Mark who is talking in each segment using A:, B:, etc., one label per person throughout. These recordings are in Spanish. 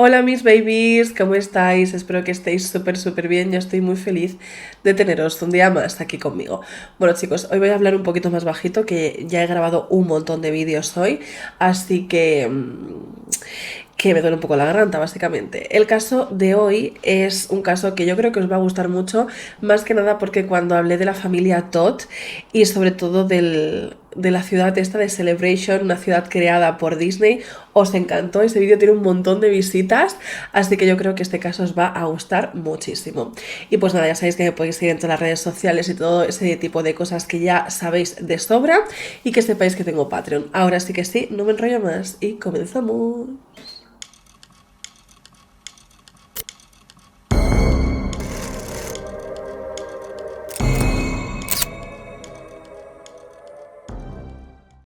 A: Hola mis babies, ¿cómo estáis? Espero que estéis súper bien. Yo estoy muy feliz de teneros un día más aquí conmigo. Bueno chicos, hoy voy a hablar un poquito más bajito, que ya he grabado un montón de vídeos hoy, así que me duele un poco la garganta, básicamente. El caso de hoy es un caso que yo creo que os va a gustar mucho, más que nada porque cuando hablé de la familia Todd y sobre todo de la ciudad esta de Celebration, una ciudad creada por Disney, os encantó. Ese vídeo tiene un montón de visitas, así que yo creo que este caso os va a gustar muchísimo. Y pues nada, ya sabéis que me podéis seguir en todas las redes sociales y todo ese tipo de cosas que ya sabéis de sobra, y que sepáis que tengo Patreon. Ahora sí que sí, no me enrollo más y comenzamos.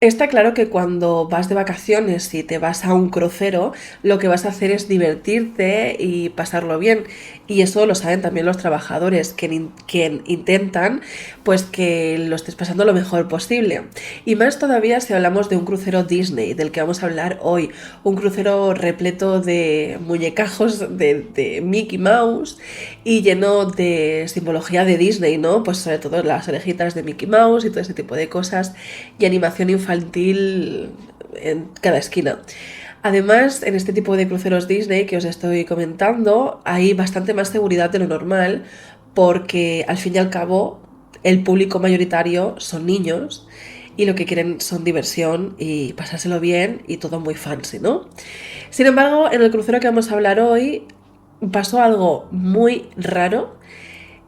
A: Está claro que cuando vas de vacaciones y te vas a un crucero, lo que vas a hacer es divertirte y pasarlo bien. Y eso lo saben también los trabajadores, que intentan pues que lo estés pasando lo mejor posible. Y más todavía si hablamos de un crucero Disney, del que vamos a hablar hoy. Un crucero repleto de muñecajos de Mickey Mouse y lleno de simbología de Disney, ¿no? Pues sobre todo las orejitas de Mickey Mouse y todo ese tipo de cosas, y animación infantil en cada esquina. Además, en este tipo de cruceros Disney que os estoy comentando, hay bastante más seguridad de lo normal, porque al fin y al cabo el público mayoritario son niños y lo que quieren son diversión y pasárselo bien y todo muy fancy, ¿no? Sin embargo, en el crucero que vamos a hablar hoy pasó algo muy raro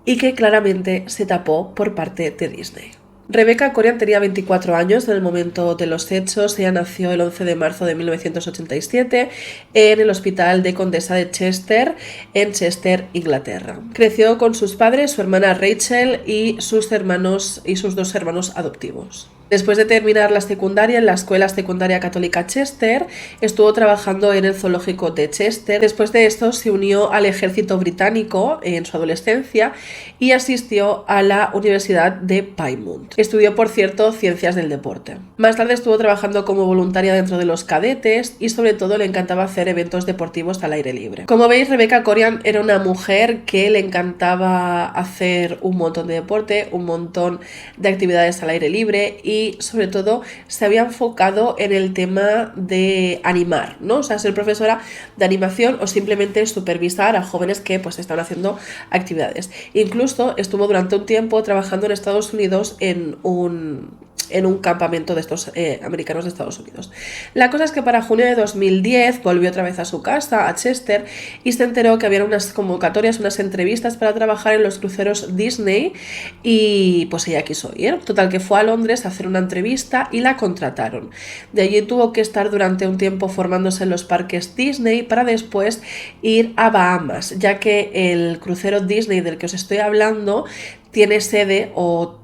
A: y que claramente se tapó por parte de Disney. Rebecca Corian tenía 24 años en el momento de los hechos. Ella nació el 11 de marzo de 1987 en el Hospital de Condesa de Chester, en Chester, Inglaterra. Creció con sus padres, su hermana Rachel y sus dos hermanos adoptivos. Después de terminar la secundaria en la Escuela Secundaria Católica Chester, estuvo trabajando en el zoológico de Chester. Después de esto se unió al ejército británico en su adolescencia y asistió a la Universidad de Plymouth. Estudió, por cierto, ciencias del deporte. Más tarde estuvo trabajando como voluntaria dentro de los cadetes y sobre todo le encantaba hacer eventos deportivos al aire libre. Como veis, Rebecca Corian era una mujer que le encantaba hacer un montón de deporte, un montón de actividades al aire libre, y sobre todo se había enfocado en el tema de animar, ¿no? O sea, ser profesora de animación o simplemente supervisar a jóvenes que pues están haciendo actividades. Incluso estuvo durante un tiempo trabajando en Estados Unidos en un campamento de estos americanos de Estados Unidos. La cosa es que para junio de 2010 volvió otra vez a su casa, a Chester, y se enteró que había unas convocatorias, unas entrevistas para trabajar en los cruceros Disney, y pues ella quiso ir. Total, que fue a Londres a hacer una entrevista y la contrataron. De allí tuvo que estar durante un tiempo formándose en los parques Disney para después ir a Bahamas, ya que el crucero Disney del que os estoy hablando tiene sede, o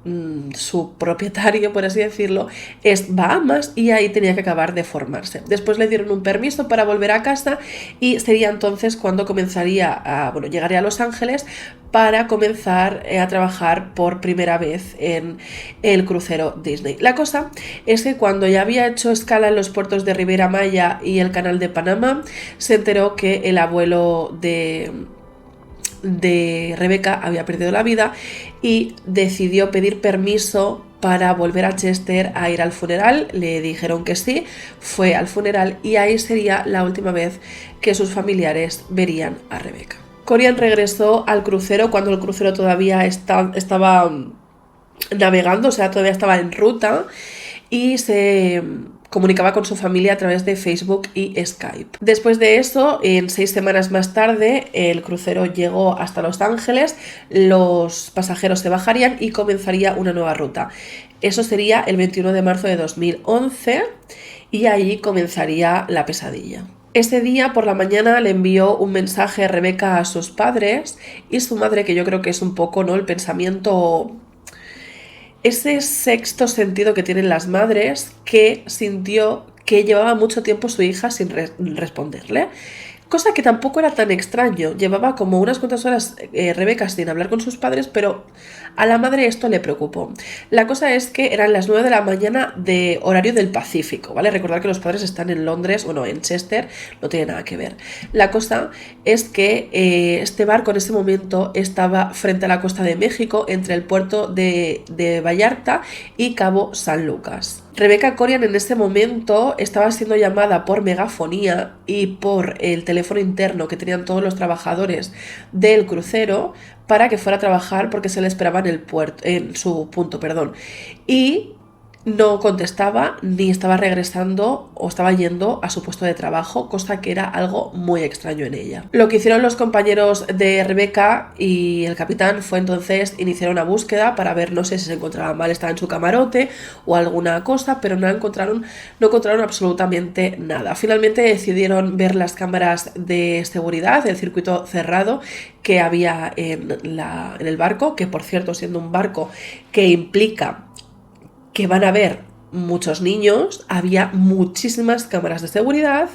A: su propietario, por así decirlo, es Bahamas, y ahí tenía que acabar de formarse. Después le dieron un permiso para volver a casa y sería entonces cuando llegaría a Los Ángeles para comenzar a trabajar por primera vez en el crucero Disney. La cosa es que cuando ya había hecho escala en los puertos de Riviera Maya y el Canal de Panamá, se enteró que el abuelo de Rebecca había perdido la vida y decidió pedir permiso para volver a Chester a ir al funeral. Le dijeron que sí, fue al funeral y ahí sería la última vez que sus familiares verían a Rebecca. Corian regresó al crucero cuando el crucero todavía estaba navegando, o sea, todavía estaba en ruta, y se comunicaba con su familia a través de Facebook y Skype. Después de eso, en 6 semanas más tarde, el crucero llegó hasta Los Ángeles, los pasajeros se bajarían y comenzaría una nueva ruta. Eso sería el 21 de marzo de 2011 y ahí comenzaría la pesadilla. Ese día por la mañana le envió un mensaje a Rebecca a sus padres y su madre, que yo creo que es un poco, ¿no?, el pensamiento, ese sexto sentido que tienen las madres, que sintió que llevaba mucho tiempo su hija sin responderle. Cosa que tampoco era tan extraño. Llevaba como unas cuantas horas Rebeca sin hablar con sus padres, pero a la madre esto le preocupó. La cosa es que eran las 9 de la mañana de horario del Pacífico, ¿vale? Recordad que los padres están en Londres, bueno, en Chester, no tiene nada que ver. La cosa es que este barco en ese momento estaba frente a la costa de México, entre el puerto de Vallarta y Cabo San Lucas. Rebecca Corian en ese momento estaba siendo llamada por megafonía y por el teléfono interno que tenían todos los trabajadores del crucero para que fuera a trabajar porque se le esperaba en el puerto, en su punto, perdón. Y no contestaba ni estaba regresando o estaba yendo a su puesto de trabajo, cosa que era algo muy extraño en ella. Lo que hicieron los compañeros de Rebeca y el capitán fue entonces iniciar una búsqueda para ver, no sé si se encontraba mal, estaba en su camarote o alguna cosa, pero no encontraron absolutamente nada. Finalmente decidieron ver las cámaras de seguridad del circuito cerrado que había en el barco, que por cierto, siendo un barco que implica que van a ver muchos niños, había muchísimas cámaras de seguridad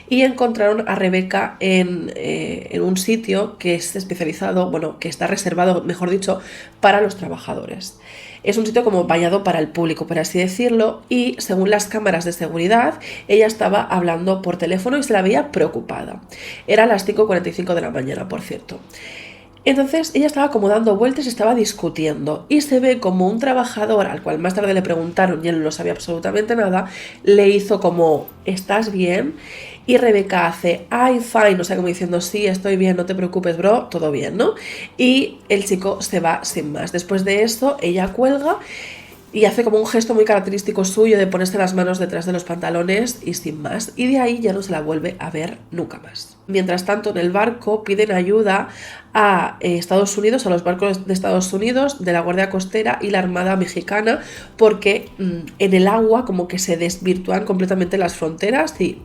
A: y encontraron a Rebeca en un sitio que es especializado, bueno, que está reservado, mejor dicho, para los trabajadores. Es un sitio como vallado para el público, por así decirlo, y según las cámaras de seguridad, ella estaba hablando por teléfono y se la veía preocupada. Era las 5:45 de la mañana, por cierto. Entonces ella estaba como dando vueltas y estaba discutiendo y se ve como un trabajador al cual más tarde le preguntaron y él no sabía absolutamente nada, le hizo como ¿estás bien? Y Rebeca hace I'm fine, o sea como diciendo sí, estoy bien, no te preocupes bro, todo bien, ¿no? Y el chico se va sin más. Después de eso ella cuelga y hace como un gesto muy característico suyo de ponerse las manos detrás de los pantalones y sin más, y de ahí ya no se la vuelve a ver nunca más. Mientras tanto, en el barco piden ayuda a Estados Unidos, a los barcos de Estados Unidos, de la Guardia Costera y la Armada Mexicana, porque en el agua como que se desvirtúan completamente las fronteras y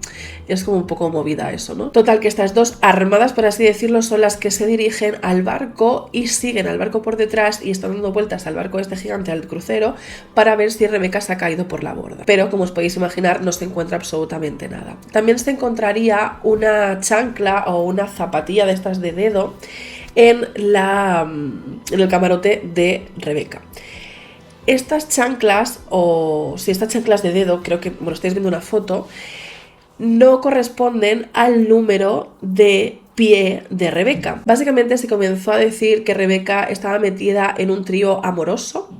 A: es como un poco movida eso, ¿no? Total, que estas dos armadas, por así decirlo, son las que se dirigen al barco y siguen al barco por detrás y están dando vueltas al barco este gigante, al crucero, para ver si Rebeca se ha caído por la borda. Pero, como os podéis imaginar, no se encuentra absolutamente nada. También se encontraría una chancla o una zapatilla de estas de dedo en el camarote de Rebeca. Estas chanclas, o si estas chanclas de dedo, creo que, bueno, estáis viendo una foto, no corresponden al número de pie de Rebeca. Básicamente se comenzó a decir que Rebeca estaba metida en un trío amoroso,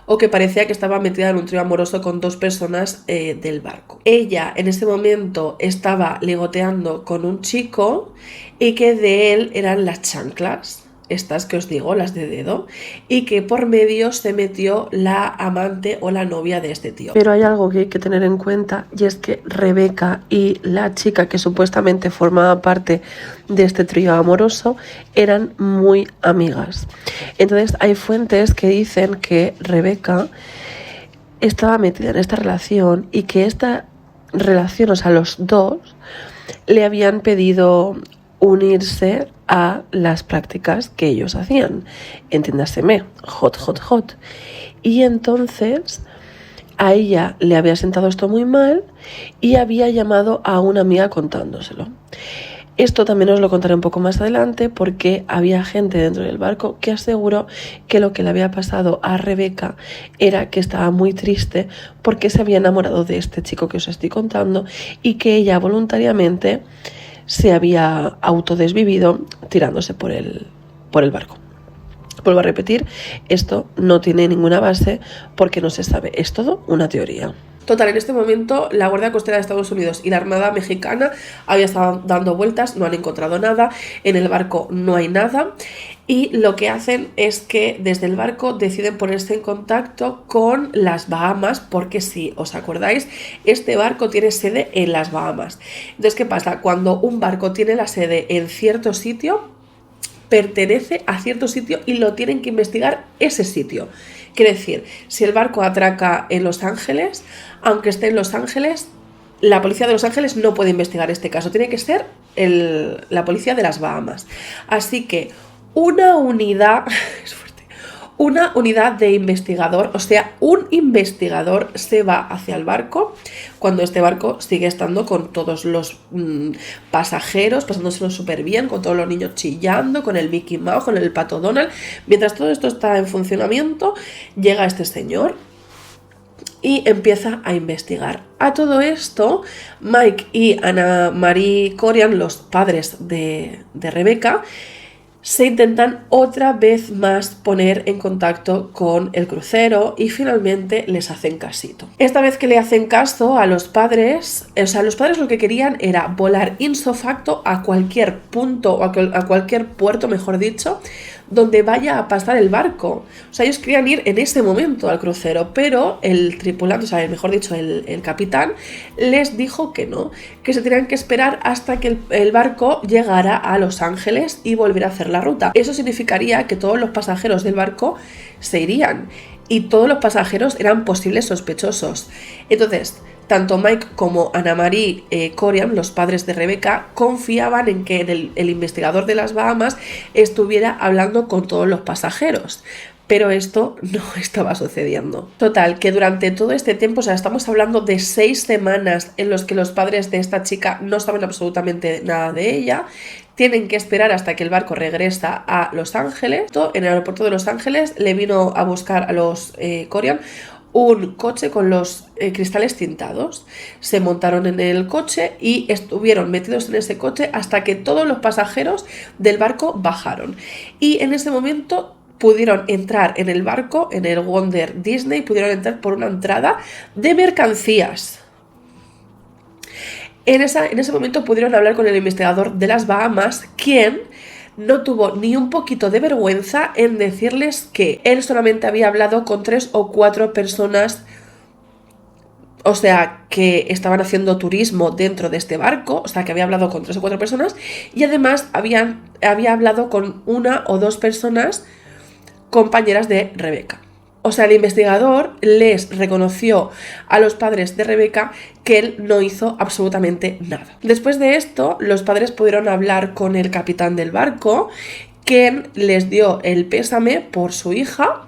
A: o que parecía que estaba metida en un trío amoroso con dos personas del barco. Ella en ese momento estaba ligoteando con un chico y que de él eran las chanclas, estas que os digo, las de dedo, y que por medio se metió la amante o la novia de este tío. Pero hay algo que hay que tener en cuenta y es que Rebeca y la chica que supuestamente formaba parte de este trío amoroso eran muy amigas. Entonces hay fuentes que dicen que Rebeca estaba metida en esta relación y que esta relación, o sea, los dos le habían pedido unirse a las prácticas que ellos hacían, entiéndaseme, hot. Y entonces a ella le había sentado esto muy mal y había llamado a una amiga contándoselo. Esto también os lo contaré un poco más adelante porque había gente dentro del barco que aseguró que lo que le había pasado a Rebeca era que estaba muy triste porque se había enamorado de este chico que os estoy contando y que ella voluntariamente se había autodesvivido tirándose por el barco. Vuelvo a repetir, esto no tiene ninguna base porque no se sabe, es todo una teoría. Total, en este momento la Guardia Costera de Estados Unidos y la Armada Mexicana había estado dando vueltas, no han encontrado nada, en el barco no hay nada y lo que hacen es que desde el barco deciden ponerse en contacto con las Bahamas porque si os acordáis, este barco tiene sede en las Bahamas. Entonces, ¿qué pasa? Cuando un barco tiene la sede en cierto sitio, pertenece a cierto sitio y lo tienen que investigar ese sitio. Quiere decir, si el barco atraca en Los Ángeles, aunque esté en Los Ángeles, la policía de Los Ángeles no puede investigar este caso, tiene que ser la policía de las Bahamas. Así que una unidad una unidad de investigador, o sea, un investigador se va hacia el barco cuando este barco sigue estando con todos los pasajeros, pasándoselo súper bien, con todos los niños chillando, con el Mickey Mouse, con el Pato Donald. Mientras todo esto está en funcionamiento, llega este señor y empieza a investigar. A todo esto, Mike y Anna Marie Corian, los padres de Rebecca, se intentan otra vez más poner en contacto con el crucero y finalmente les hacen casito. Esta vez que le hacen caso a los padres, o sea, los padres lo que querían era volar ipso facto a cualquier punto o a cualquier puerto, mejor dicho, donde vaya a pasar el barco. O sea, ellos querían ir en ese momento al crucero, pero el tripulante, o sea, mejor dicho, el capitán, les dijo que no, que se tenían que esperar hasta que el barco llegara a Los Ángeles y volviera a hacer la ruta. Eso significaría que todos los pasajeros del barco se irían y todos los pasajeros eran posibles sospechosos. Entonces, tanto Mike como Anna Marie Corian, los padres de Rebecca, confiaban en que el investigador de las Bahamas estuviera hablando con todos los pasajeros. Pero esto no estaba sucediendo. Total, que durante todo este tiempo, o sea, estamos hablando de 6 semanas en los que los padres de esta chica no saben absolutamente nada de ella, tienen que esperar hasta que el barco regresa a Los Ángeles. En el aeropuerto de Los Ángeles le vino a buscar a los Corian un coche con los cristales tintados. Se montaron en el coche y estuvieron metidos en ese coche hasta que todos los pasajeros del barco bajaron. Y en ese momento pudieron entrar en el barco, en el Wonder Disney, pudieron entrar por una entrada de mercancías. En ese momento pudieron hablar con el investigador de las Bahamas, quien no tuvo ni un poquito de vergüenza en decirles que él solamente había hablado con 3 o 4 personas, o sea, que estaban haciendo turismo dentro de este barco, o sea, que había hablado con 3 o 4 personas, y además había hablado con 1 o 2 personas compañeras de Rebecca. O sea, el investigador les reconoció a los padres de Rebecca que él no hizo absolutamente nada. Después de esto, los padres pudieron hablar con el capitán del barco, quien les dio el pésame por su hija.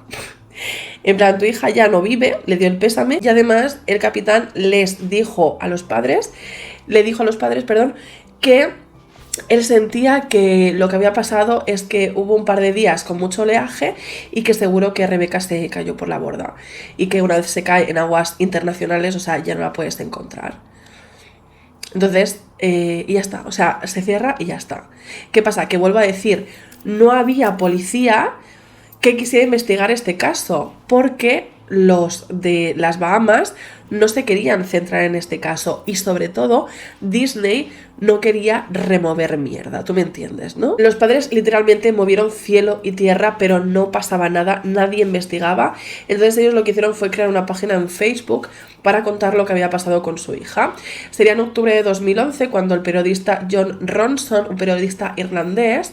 A: En plan, tu hija ya no vive, le dio el pésame. Y además, el capitán le dijo a los padres, que él sentía que lo que había pasado es que hubo un par de días con mucho oleaje y que seguro que Rebecca se cayó por la borda y que una vez se cae en aguas internacionales, o sea, ya no la puedes encontrar. Entonces, y ya está, o sea, se cierra y ya está. ¿Qué pasa? Que vuelvo a decir, no había policía que quisiera investigar este caso porque los de las Bahamas no se querían centrar en este caso y sobre todo Disney no quería remover mierda, tú me entiendes, ¿no? Los padres literalmente movieron cielo y tierra, pero no pasaba nada, nadie investigaba. Entonces ellos lo que hicieron fue crear una página en Facebook para contar lo que había pasado con su hija. Sería en octubre de 2011 cuando el periodista Jon Ronson, un periodista irlandés,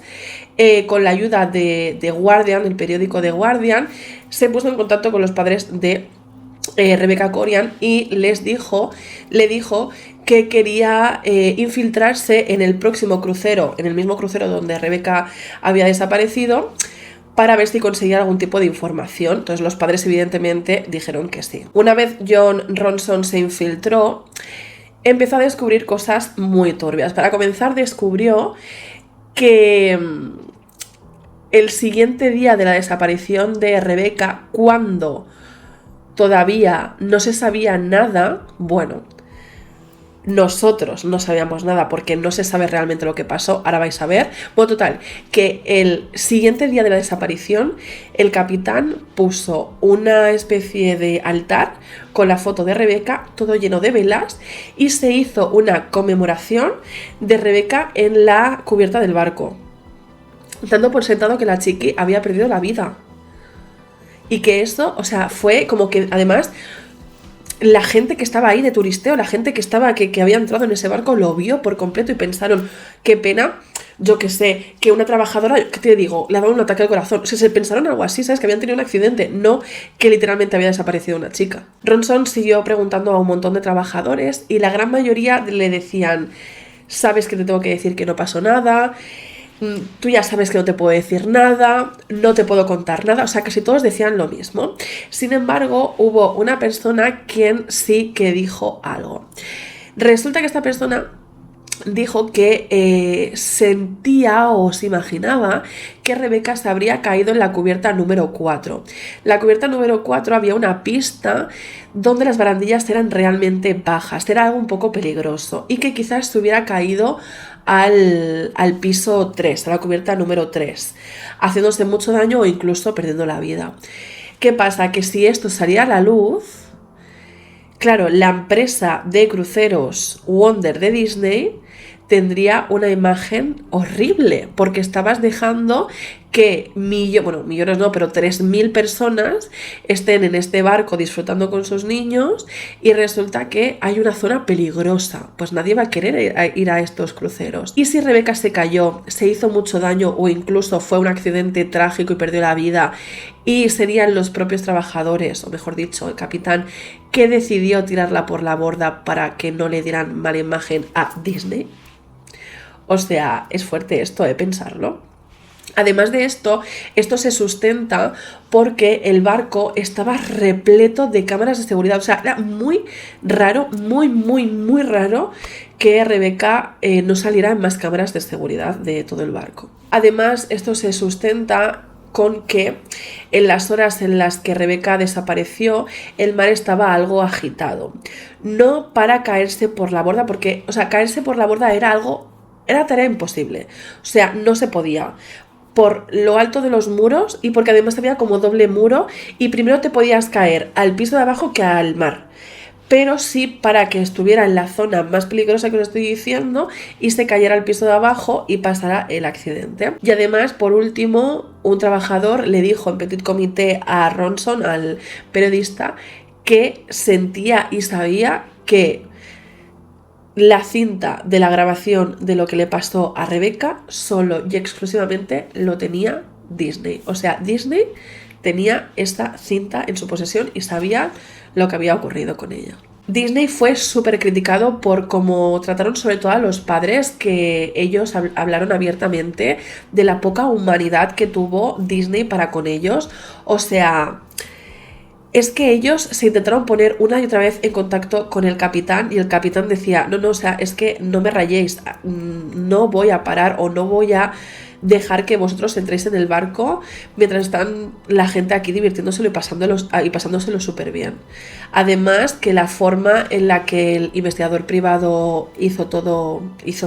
A: con la ayuda de Guardian, el periódico The Guardian, se puso en contacto con los padres de Rebecca Corian y le dijo que quería infiltrarse en el próximo crucero, en el mismo crucero donde Rebecca había desaparecido, para ver si conseguía algún tipo de información. Entonces los padres evidentemente dijeron que sí. Una vez Jon Ronson se infiltró, empezó a descubrir cosas muy turbias. Para comenzar, descubrió que el siguiente día de la desaparición de Rebecca, cuando todavía no se sabía nada, bueno, nosotros no sabíamos nada porque no se sabe realmente lo que pasó, ahora vais a ver. Bueno, total, que el siguiente día de la desaparición, el capitán puso una especie de altar con la foto de Rebecca, todo lleno de velas, y se hizo una conmemoración de Rebecca en la cubierta del barco, dando por sentado que la chiqui había perdido la vida. Y que eso, o sea, fue como que además la gente que estaba ahí de turisteo, la gente que había entrado en ese barco lo vio por completo y pensaron, qué pena, yo que sé, que una trabajadora, ¿qué te digo?, le ha dado un ataque al corazón. O sea, se pensaron algo así, ¿sabes? Que habían tenido un accidente, no que literalmente había desaparecido una chica. Ronson siguió preguntando a un montón de trabajadores y la gran mayoría le decían, sabes que te tengo que decir que no pasó nada. Tú ya sabes que no te puedo decir nada, no te puedo contar nada, o sea, casi todos decían lo mismo. Sin embargo, hubo una persona quien sí que dijo algo. Resulta que esta persona dijo que sentía o se imaginaba que Rebeca se habría caído en la cubierta número 4. La cubierta número 4 había una pista donde las barandillas eran realmente bajas, era algo un poco peligroso y que quizás se hubiera caído al piso 3, a la cubierta número 3, haciéndose mucho daño o incluso perdiendo la vida. ¿Qué pasa? Que si esto salía a la luz, claro, la empresa de cruceros Wonder de Disney tendría una imagen horrible, porque estabas dejando que millones no, pero 3.000 personas estén en este barco disfrutando con sus niños y resulta que hay una zona peligrosa, pues nadie va a querer ir a estos cruceros. Y si Rebeca se cayó, se hizo mucho daño o incluso fue un accidente trágico y perdió la vida, y serían los propios trabajadores, o mejor dicho, el capitán, que decidió tirarla por la borda para que no le dieran mala imagen a Disney. O sea, es fuerte esto, pensarlo. Además de esto se sustenta porque el barco estaba repleto de cámaras de seguridad. O sea, era muy raro, muy raro que Rebeca no saliera en más cámaras de seguridad de todo el barco. Además, esto se sustenta con que en las horas en las que Rebeca desapareció, el mar estaba algo agitado. No para caerse por la borda, porque, o sea, caerse por la borda era tarea imposible. O sea, no se podía. Por lo alto de los muros y porque además había como doble muro y primero te podías caer al piso de abajo que al mar. Pero sí para que estuviera en la zona más peligrosa que os estoy diciendo y se cayera al piso de abajo y pasara el accidente. Y además, por último, un trabajador le dijo en petit comité a Ronson, al periodista, que sentía y sabía que la cinta de la grabación de lo que le pasó a Rebeca solo y exclusivamente lo tenía Disney. O sea, Disney tenía esta cinta en su posesión y sabía lo que había ocurrido con ella. Disney fue súper criticado por cómo trataron sobre todo a los padres, que ellos hablaron abiertamente de la poca humanidad que tuvo Disney para con ellos. O sea, es que ellos se intentaron poner una y otra vez en contacto con el capitán y el capitán decía, no, o sea, es que no me rayéis, no voy a parar o no voy a dejar que vosotros entréis en el barco mientras están la gente aquí divirtiéndoselo y pasándoselo súper bien. Además, que la forma en la que el investigador privado hizo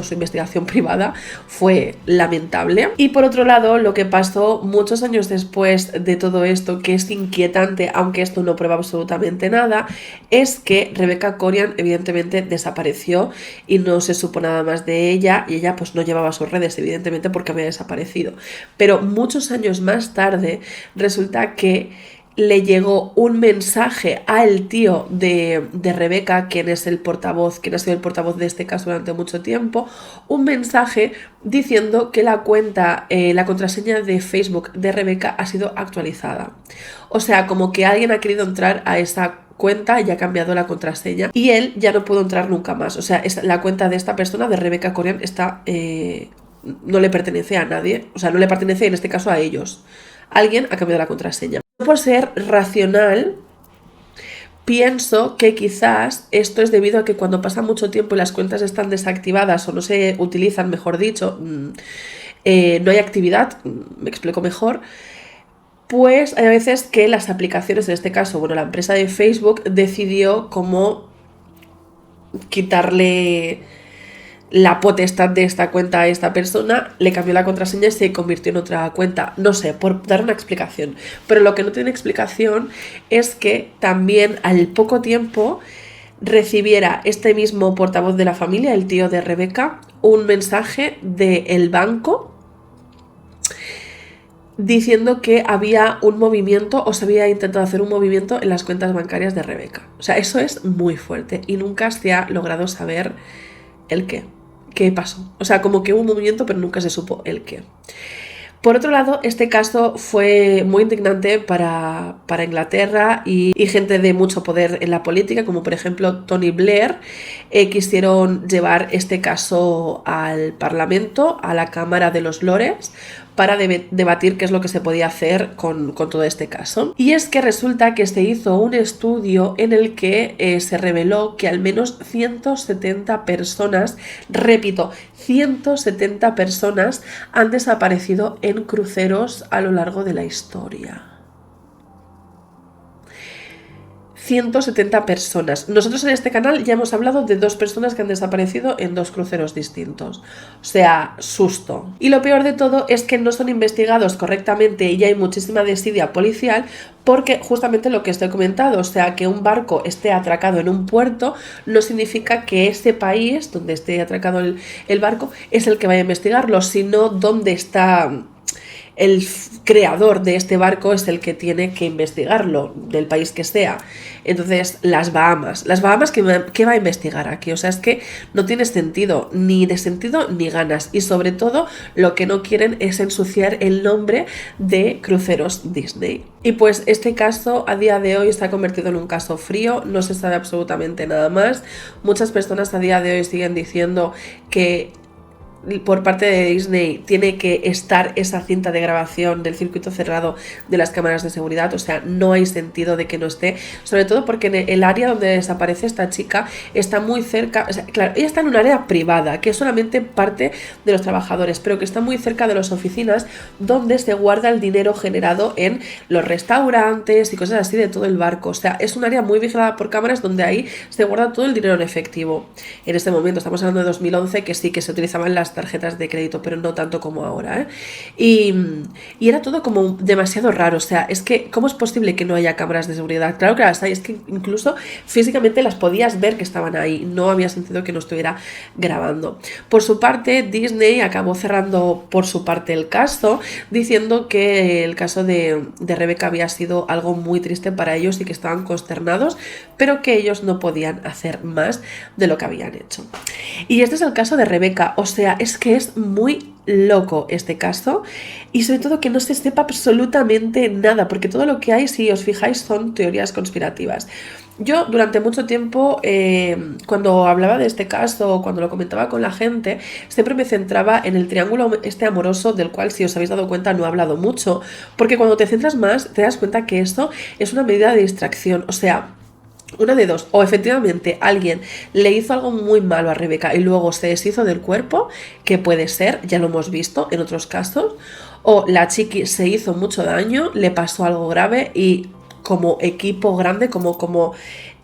A: su investigación privada fue lamentable. Y por otro lado, lo que pasó muchos años después de todo esto, que es inquietante, aunque esto no prueba absolutamente nada, es que Rebecca Corian evidentemente desapareció y no se supo nada más de ella, y ella pues no llevaba sus redes, evidentemente, porque había desaparecido. Pero muchos años más tarde resulta que le llegó un mensaje al tío de Rebeca, quien ha sido el portavoz de este caso durante mucho tiempo, un mensaje diciendo que la contraseña de Facebook de Rebeca ha sido actualizada. O sea, como que alguien ha querido entrar a esa cuenta y ha cambiado la contraseña y él ya no pudo entrar nunca más. O sea, la cuenta de esta persona, de Rebecca Corian, no le pertenece a nadie. O sea, no le pertenece en este caso a ellos. Alguien ha cambiado la contraseña. Por ser racional, pienso que quizás esto es debido a que cuando pasa mucho tiempo y las cuentas están desactivadas o no se utilizan, mejor dicho, no hay actividad, me explico mejor, pues hay veces que las aplicaciones, en este caso, la empresa de Facebook decidió como quitarle la potestad de esta cuenta a esta persona, le cambió la contraseña y se convirtió en otra cuenta. No sé, por dar una explicación. Pero lo que no tiene explicación es que también al poco tiempo recibiera este mismo portavoz de la familia, el tío de Rebeca, un mensaje del banco diciendo que había un movimiento o se había intentado hacer un movimiento en las cuentas bancarias de Rebeca. O sea, eso es muy fuerte y nunca se ha logrado saber el qué pasó. O sea, como que hubo un movimiento pero nunca se supo el qué. Por otro lado, este caso fue muy indignante para Inglaterra y gente de mucho poder en la política, como por ejemplo Tony Blair, quisieron llevar este caso al Parlamento, a la Cámara de los Lores, para debatir qué es lo que se podía hacer con todo este caso. Y es que resulta que se hizo un estudio en el que se reveló que al menos 170 personas, repito, 170 personas han desaparecido en cruceros a lo largo de la historia. 170 personas. Nosotros en este canal ya hemos hablado de 2 personas que han desaparecido en 2 cruceros distintos. O sea, susto. Y lo peor de todo es que no son investigados correctamente y hay muchísima desidia policial porque justamente lo que estoy comentando, o sea, que un barco esté atracado en un puerto no significa que ese país donde esté atracado el barco es el que vaya a investigarlo, sino dónde está el creador de este barco es el que tiene que investigarlo, del país que sea. Entonces, las Bahamas, ¿qué va a investigar aquí? O sea, es que no tiene sentido, ni de sentido ni ganas. Y sobre todo, lo que no quieren es ensuciar el nombre de Cruceros Disney. Y pues este caso a día de hoy está convertido en un caso frío, no se sabe absolutamente nada más. Muchas personas a día de hoy siguen diciendo que por parte de Disney tiene que estar esa cinta de grabación del circuito cerrado de las cámaras de seguridad, o sea, no hay sentido de que no esté, sobre todo porque en el área donde desaparece esta chica está muy cerca, o sea, claro, ella está en un área privada, que es solamente parte de los trabajadores, pero que está muy cerca de las oficinas donde se guarda el dinero generado en los restaurantes y cosas así de todo el barco, o sea, es un área muy vigilada por cámaras donde ahí se guarda todo el dinero en efectivo. En este momento estamos hablando de 2011, que sí que se utilizaban las tarjetas de crédito, pero no tanto como ahora, ¿eh? Y era todo como demasiado raro, o sea, es que ¿cómo es posible que no haya cámaras de seguridad? Claro que las hay, es que incluso físicamente las podías ver que estaban ahí, no había sentido que no estuviera grabando. Por su parte, Disney acabó cerrando por su parte el caso, diciendo que el caso de Rebecca había sido algo muy triste para ellos y que estaban consternados, pero que ellos no podían hacer más de lo que habían hecho. Y este es el caso de Rebecca, o sea, es que es muy loco este caso y sobre todo que no se sepa absolutamente nada, porque todo lo que hay, si os fijáis, son teorías conspirativas. Yo durante mucho tiempo, cuando hablaba de este caso, cuando lo comentaba con la gente, siempre me centraba en el triángulo este amoroso, del cual, si os habéis dado cuenta, no he hablado mucho, porque cuando te centras más te das cuenta que esto es una medida de distracción, o sea, una de dos, o efectivamente alguien le hizo algo muy malo a Rebecca y luego se deshizo del cuerpo, que puede ser, ya lo hemos visto en otros casos, o la chiqui se hizo mucho daño, le pasó algo grave y como equipo grande, como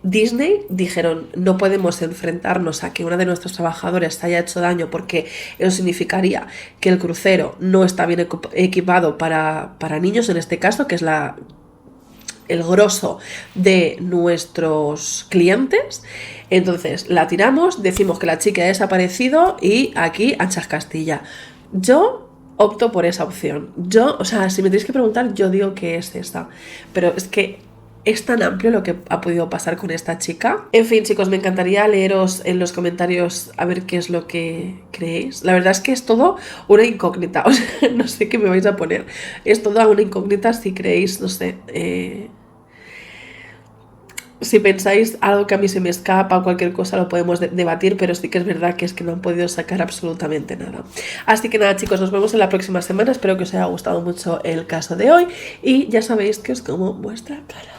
A: Disney, dijeron no podemos enfrentarnos a que una de nuestros trabajadores haya hecho daño porque eso significaría que el crucero no está bien equipado para niños en este caso, que es el grosso de nuestros clientes. Entonces la tiramos, decimos que la chica ha desaparecido y aquí anchas Castilla. Yo opto por esa opción. O sea, si me tenéis que preguntar, yo digo que es esta. Pero es que es tan amplio lo que ha podido pasar con esta chica. En fin, chicos, me encantaría leeros en los comentarios a ver qué es lo que creéis. La verdad es que es todo una incógnita. O sea, no sé qué me vais a poner. Es toda una incógnita si creéis, no sé, si pensáis algo que a mí se me escapa o cualquier cosa lo podemos debatir, pero sí que es verdad que es que no han podido sacar absolutamente nada. Así que nada, chicos, nos vemos en la próxima semana. Espero que os haya gustado mucho el caso de hoy y ya sabéis que os como vuestra cara.